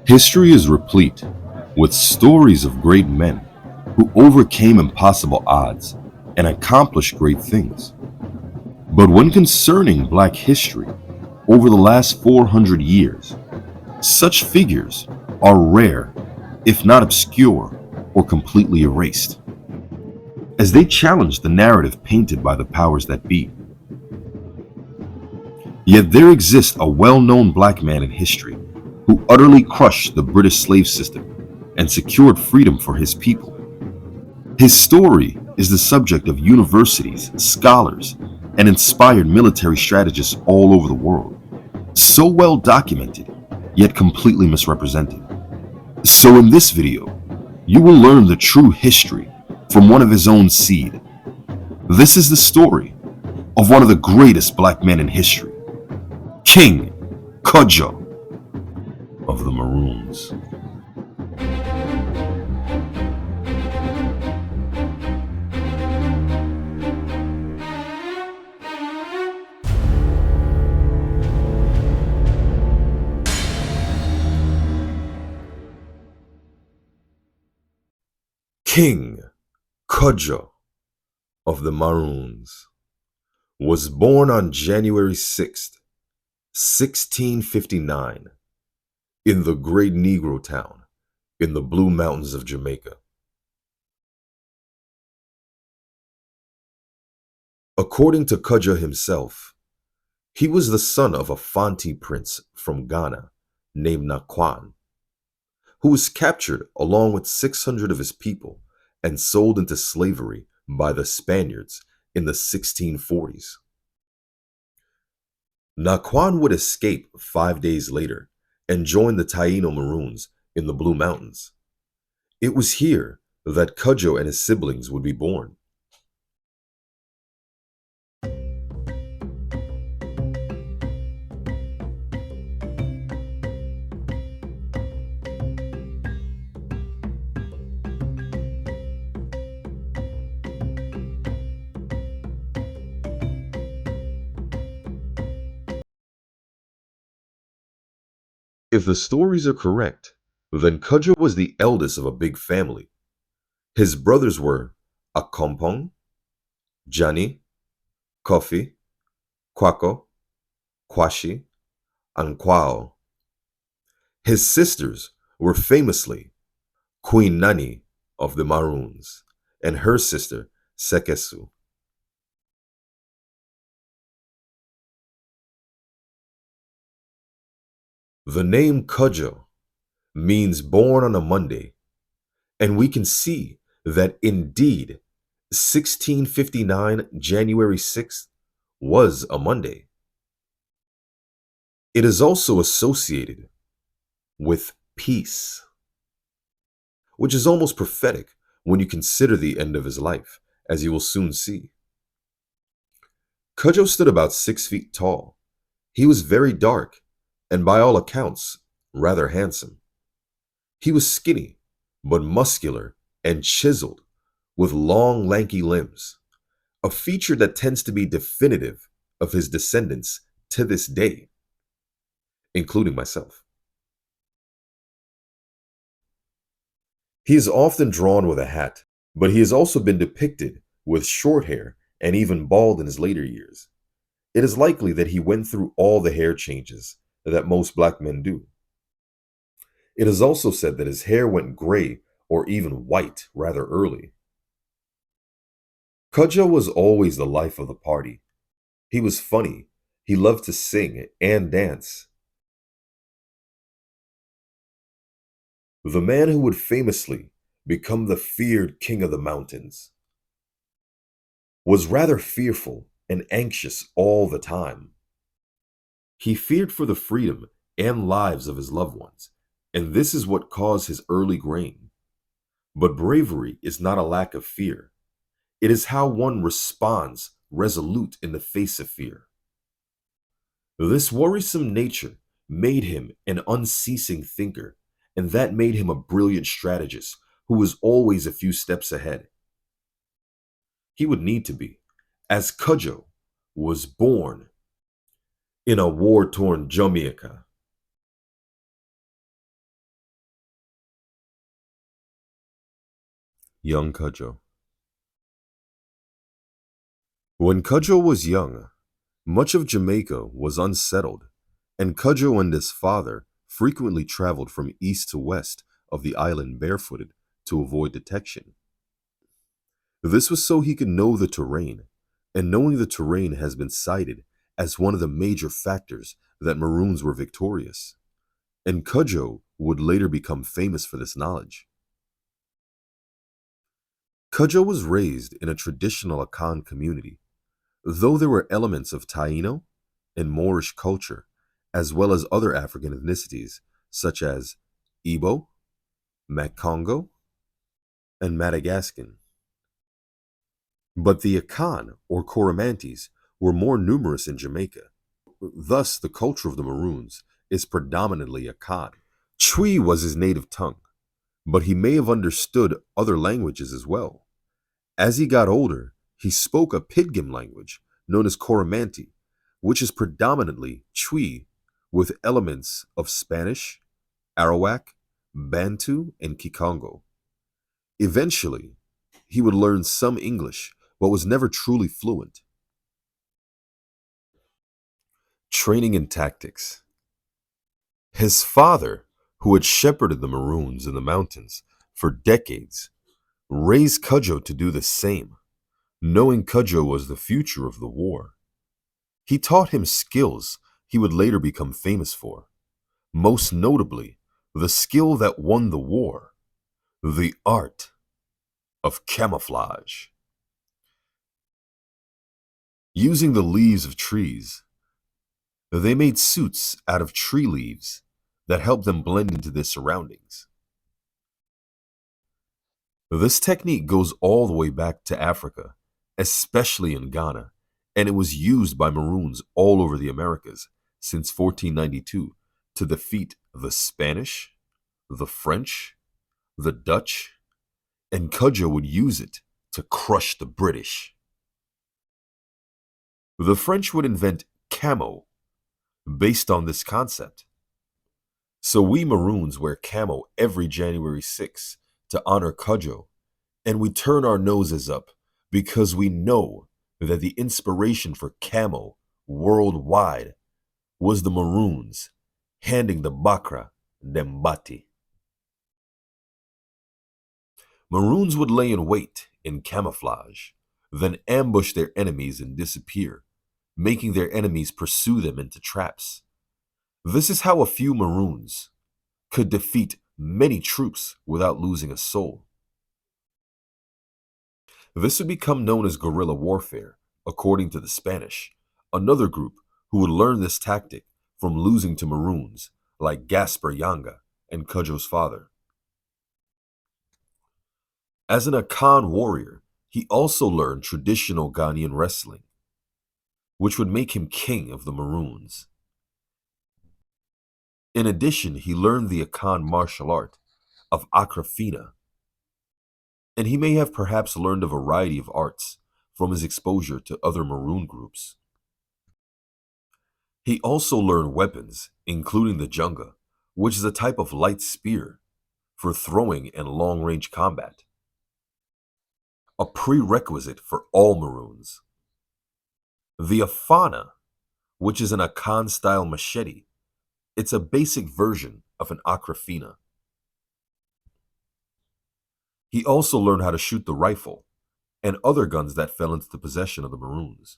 History is replete with stories of great men who overcame impossible odds and accomplished great things. But when concerning Black history over the last 400 years, such figures are rare, if not obscure or completely erased, as they challenge the narrative painted by the powers that be. Yet there exists a well-known Black man in history who utterly crushed the British slave system and secured freedom for his people. His story is the subject of universities, scholars, and inspired military strategists all over the world, so well documented, yet completely misrepresented. So in this video, you will learn the true history from one of his own seed. This is the story of one of the greatest Black men in history, King Kojo of the Maroons. King Cudjoe of the Maroons was born on January 6th, 1659, in the great Negro town in the Blue Mountains of Jamaica. According to Kojo himself, he was the son of a Fanti prince from Ghana named Nakwan, who was captured along with 600 of his people and sold into slavery by the Spaniards in the 1640s. Nakwan would escape 5 days later and join the Taino Maroons in the Blue Mountains. It was here that Kojo and his siblings would be born. If the stories are correct, then Kojo was the eldest of a big family. His brothers were Akompong, Jani, Kofi, Kwako, Kwashi, and Kwao. His sisters were famously Queen Nani of the Maroons and her sister Sekesu. The name Kojo means born on a Monday, and we can see that indeed 1659 January 6th was a Monday. It is also associated with peace, which is almost prophetic when you consider the end of his life, as you will soon see. Kojo stood about 6 feet tall. He was very dark and by all accounts, rather handsome. He was skinny, but muscular and chiseled, with long, lanky limbs, a feature that tends to be definitive of his descendants to this day, including myself. He is often drawn with a hat, but he has also been depicted with short hair and even bald in his later years. It is likely that he went through all the hair changes that most Black men do. It is also said that his hair went gray or even white rather early. Kojo was always the life of the party. He was funny. He loved to sing and dance. The man who would famously become the feared king of the mountains was rather fearful and anxious all the time. He feared for the freedom and lives of his loved ones, and this is what caused his early reign. But bravery is not a lack of fear. It is how one responds resolute in the face of fear. This worrisome nature made him an unceasing thinker, and that made him a brilliant strategist who was always a few steps ahead. He would need to be, as Kojo was born in a war-torn Jamaica. Young Cudjoe. When Cudjoe was young, much of Jamaica was unsettled, and Cudjoe and his father frequently traveled from east to west of the island barefooted to avoid detection. This was so he could know the terrain, and knowing the terrain has been cited as one of the major factors that Maroons were victorious, and Cudjoe would later become famous for this knowledge. Cudjoe was raised in a traditional Akan community, though there were elements of Taino and Moorish culture, as well as other African ethnicities such as Igbo, Makongo, and Madagascan. But the Akan, or Coromantes, were more numerous in Jamaica. Thus, the culture of the Maroons is predominantly Akan. Twi was his native tongue, but he may have understood other languages as well. As he got older, he spoke a Pidgin language known as Coromantee, which is predominantly Twi with elements of Spanish, Arawak, Bantu, and Kikongo. Eventually, he would learn some English, but was never truly fluent. Training and tactics. His father, who had shepherded the Maroons in the mountains for decades, raised Cudjoe to do the same, knowing Cudjoe was the future of the war. He taught him skills he would later become famous for, most notably the skill that won the war, the art of camouflage. Using the leaves of trees, they made suits out of tree leaves that helped them blend into their surroundings. This technique goes all the way back to Africa, especially in Ghana, and it was used by Maroons all over the Americas since 1492 to defeat the Spanish, the French, the Dutch, and Cudjoe would use it to crush the British. The French would invent camo based on this concept. So we Maroons wear camo every January 6th to honor Cudjoe, and we turn our noses up because we know that the inspiration for camo worldwide was the Maroons handing the Bakra Dembati. Maroons would lay in wait in camouflage, then ambush their enemies and disappear, making their enemies pursue them into traps. This is how a few Maroons could defeat many troops without losing a soul. This would become known as guerrilla warfare, according to the Spanish, another group who would learn this tactic from losing to Maroons like Gaspar Yanga and Cudjoe's father. As an Akan warrior, he also learned traditional Ghanaian wrestling, which would make him king of the Maroons. In addition, he learned the Akan martial art of Akrafina, and he may have perhaps learned a variety of arts from his exposure to other Maroon groups. He also learned weapons, including the junga, which is a type of light spear for throwing and long-range combat, a prerequisite for all Maroons. The Afana, which is an Akan-style machete, it's a basic version of an Akrafina. He also learned how to shoot the rifle and other guns that fell into the possession of the Maroons.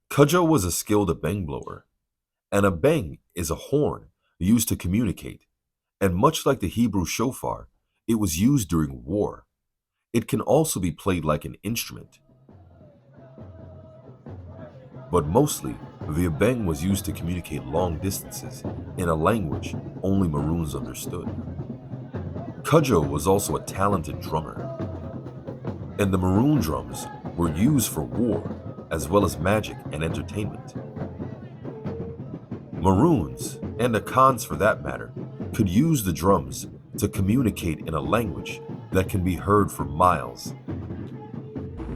Cudjoe was a skilled abeng blower, and abeng is a horn used to communicate, and much like the Hebrew shofar, it was used during war. It can also be played like an instrument. But mostly, the abeng was used to communicate long distances in a language only Maroons understood. Cudjoe was also a talented drummer, and the Maroon drums were used for war as well as magic and entertainment. Maroons, and Akans for that matter, could use the drums to communicate in a language that can be heard for miles.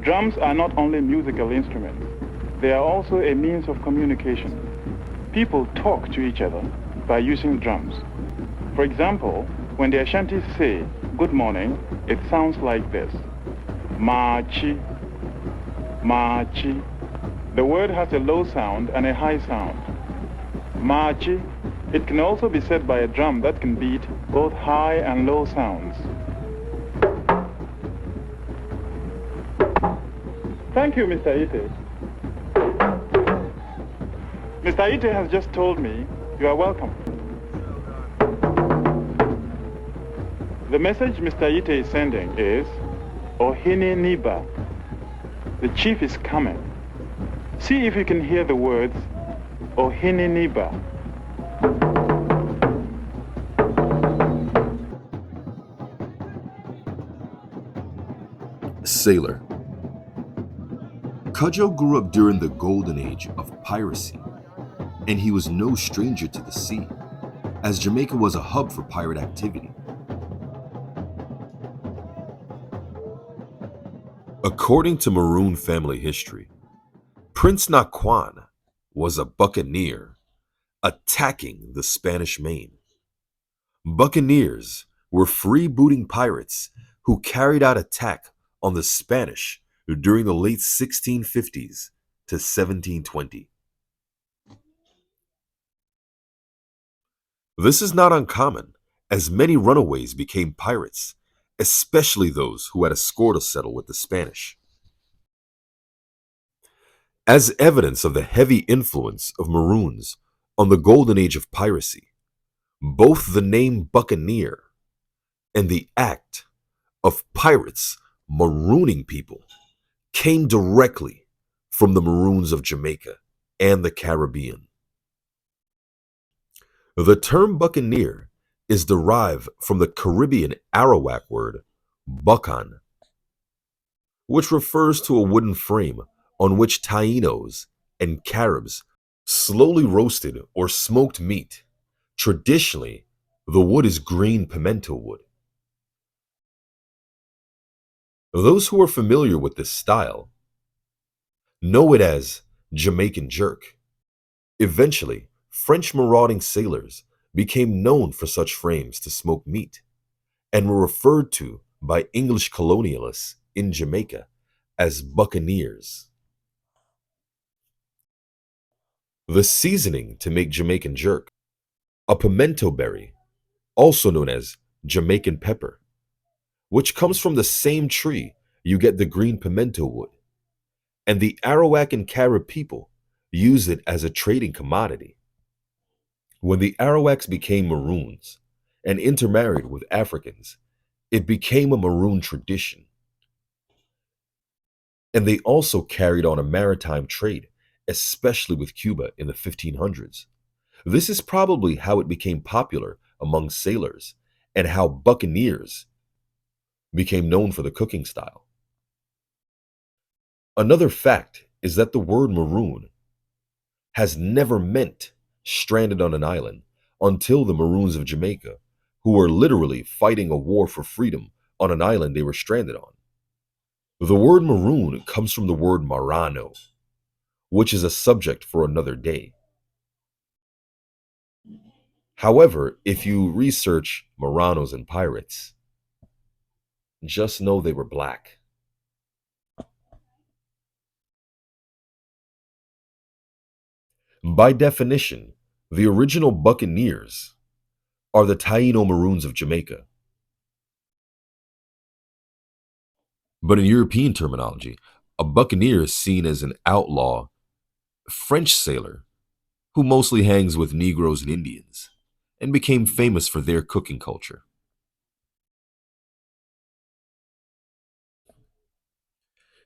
Drums are not only musical instruments, they are also a means of communication. People talk to each other by using drums. For example, when the Ashantis say, good morning, it sounds like this. Machi, machi. The word has a low sound and a high sound. Machi. It can also be said by a drum that can beat both high and low sounds. Thank you, Mr. Ite. Mr. Ite has just told me you are welcome. The message Mr. Ite is sending is, Ohini Niba. The chief is coming. See if you can hear the words, Ohini Niba. Sailor. Kojo grew up during the golden age of piracy, and he was no stranger to the sea, as Jamaica was a hub for pirate activity. According to Maroon family history, Prince Naquan was a buccaneer attacking the Spanish Main. Buccaneers were freebooting pirates who carried out attack on the Spanish during the late 1650s to 1720. This is not uncommon, as many runaways became pirates, especially those who had a score to settle with the Spanish. As evidence of the heavy influence of Maroons on the golden age of piracy, both the name buccaneer and the act of pirates marooning people came directly from the Maroons of Jamaica and the Caribbean. The term buccaneer is derived from the Caribbean Arawak word buccan, which refers to a wooden frame on which Tainos and Caribs slowly roasted or smoked meat. Traditionally, the wood is green pimento wood. Those who are familiar with this style know it as Jamaican jerk. Eventually, French marauding sailors became known for such frames to smoke meat and were referred to by English colonialists in Jamaica as buccaneers. The seasoning to make Jamaican jerk, a pimento berry, also known as Jamaican pepper, which comes from the same tree you get the green pimento wood, and the Arawak and Carib people use it as a trading commodity. When the Arawaks became Maroons and intermarried with Africans, it became a Maroon tradition. And they also carried on a maritime trade, especially with Cuba in the 1500s. This is probably how it became popular among sailors and how buccaneers became known for the cooking style. Another fact is that the word maroon has never meant stranded on an island until the Maroons of Jamaica, who were literally fighting a war for freedom on an island they were stranded on. The word maroon comes from the word marano, which is a subject for another day. However, if you research Maranos and pirates, just know they were black. By definition, the original buccaneers are the Taino Maroons of Jamaica. But in European terminology, a buccaneer is seen as an outlaw French sailor who mostly hangs with Negroes and Indians and became famous for their cooking culture.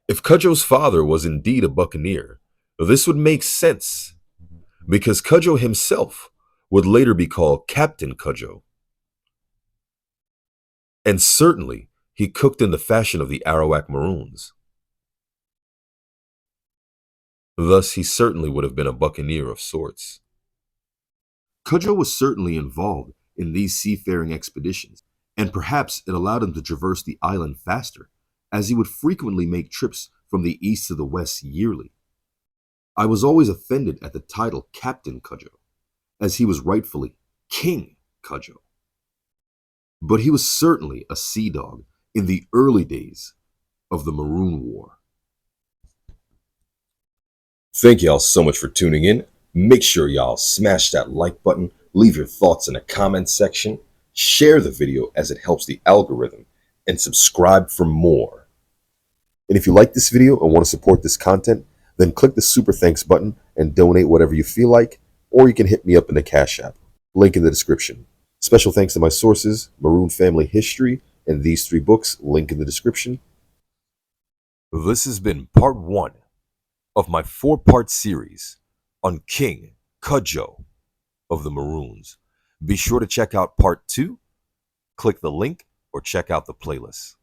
If Cudjoe's father was indeed a buccaneer, this would make sense because Cudjoe himself would later be called Captain Cudjoe. And certainly, he cooked in the fashion of the Arawak Maroons. Thus, he certainly would have been a buccaneer of sorts. Kojo was certainly involved in these seafaring expeditions, and perhaps it allowed him to traverse the island faster, as he would frequently make trips from the east to the west yearly. I was always offended at the title Captain Kojo, as he was rightfully King Kojo. but he was certainly a sea dog in the early days of the Maroon War. Thank y'all so much for tuning in. Make sure y'all smash that like button, leave your thoughts in the comment section, share the video as it helps the algorithm, and subscribe for more. And if you like this video and want to support this content, then click the super thanks button and donate whatever you feel like, or you can hit me up in the Cash App. Link in the description. Special thanks to my sources, Maroon Family History, and these 3 books, link in the description. This has been part 1 of my 4-part series on King Cudjoe of the Maroons. Be sure to check out part 2, click the link, or check out the playlist.